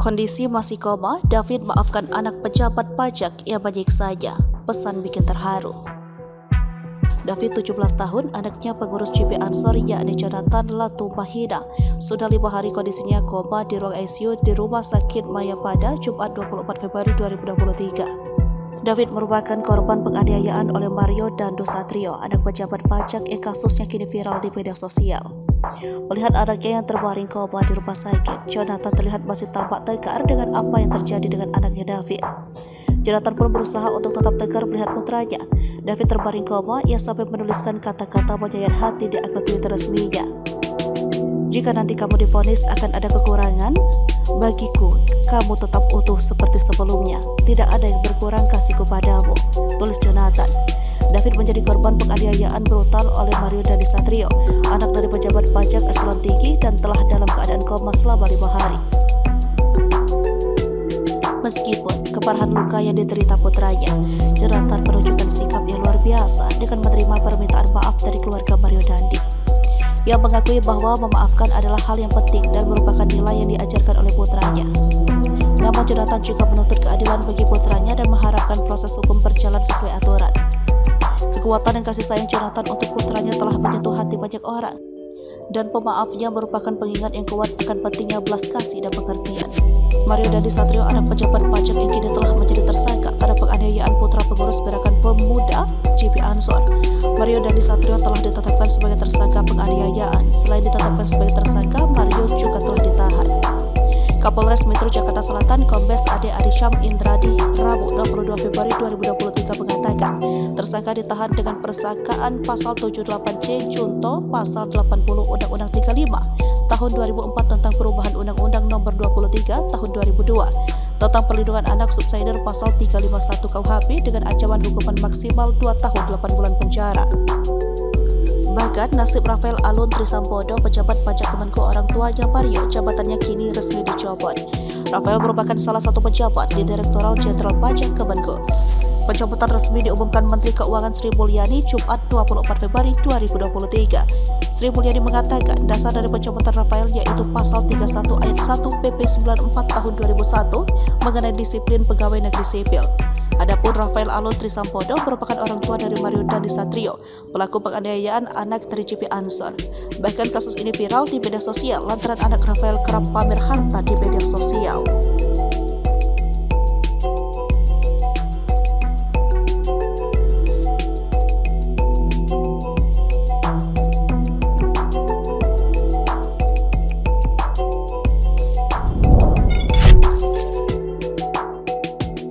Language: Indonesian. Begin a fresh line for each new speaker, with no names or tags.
Kondisi masih koma, David maafkan anak pejabat pajak yang menyiksanya. Pesan bikin terharu. David 17 tahun, anaknya pengurus GP Ansor yakni Jonathan Latumahina, sudah 5 hari kondisinya koma di ruang ICU di Rumah Sakit Mayapada Jumat 24 Februari 2023. David merupakan korban penganiayaan oleh Mario Dando Satrio, anak pejabat pajak yang kasusnya kini viral di media sosial. Melihat anaknya yang terbaring koma di rumah sakit, Jonathan terlihat masih tampak tegar dengan apa yang terjadi dengan anaknya David. Jonathan pun berusaha untuk tetap tegar melihat putranya. David terbaring koma, ia sampai menuliskan kata-kata menyayat hati di akun Twitter resminya. Jika nanti kamu divonis akan ada kekurangan, bagiku kamu tetap utuh seperti sebelumnya. Tidak ada yang berkurang kasihku padamu, tulis Jonathan. David menjadi korban penganiayaan brutal oleh Mario Dandi Satrio, anak dari pejabat pajak eselon tinggi dan telah dalam keadaan koma selama 5 hari. Meskipun keparahan luka yang diderita putranya, Jonathan menunjukkan sikap yang luar biasa dengan menerima permintaan maaf dari keluarga Mario Dandi. Yang mengakui bahwa memaafkan adalah hal yang penting dan merupakan nilai yang diajarkan oleh putranya. Namun Jonathan juga menuntut keadilan bagi putranya dan mengharapkan proses hukum berjalan sesuai aturan. Kekuatan dan kasih sayang Jonathan untuk putranya telah menyentuh hati banyak orang, dan pemaafnya merupakan pengingat yang kuat akan pentingnya belas kasih dan pengertian. Mario Dandi Satrio, anak pejabat pajak yang kini telah menjadi tersangka karena penganiayaan putra pengurus Gerakan Pemuda GP Ansor. Mario Dandi Satrio telah ditetapkan sebagai tersangka penganiayaan. Selain ditetapkan sebagai tersangka, Mario juga telah ditahan. Kapolres Metro Jakarta Selatan Kombes Ade Arisham Indradi Rabu 22 Februari 2023 mengatakan tersangka ditahan dengan persangkaan pasal 78C Junto pasal 80 Undang-Undang 35 tahun 2004 tentang perubahan Undang-Undang Nomor 23 tahun 2002 tentang perlindungan anak subsidiar pasal 351 KUHP dengan ancaman hukuman maksimal 2 tahun 8 bulan penjara. Bahkan nasib Rafael Alun Trisambodo, pejabat pajak Kemenko orang tuanya Mario, jabatannya kini resmi dicopot. Rafael merupakan salah satu pejabat di Direktorat Jenderal Pajak Kemenko. Pencopotan resmi diumumkan Menteri Keuangan Sri Mulyani Jumat 24 Februari 2023. Sri Mulyani mengatakan dasar dari pencopotan Rafael yaitu pasal 31 ayat 1 PP 94 tahun 2001 mengenai disiplin pegawai negeri sipil. Adapun Rafael Alun Trisambodo merupakan orang tua dari Mario Dandi Satrio, pelaku penganiayaan anak dari GP Ansor. Bahkan kasus ini viral di media sosial lantaran anak Rafael kerap pamer harta di media sosial.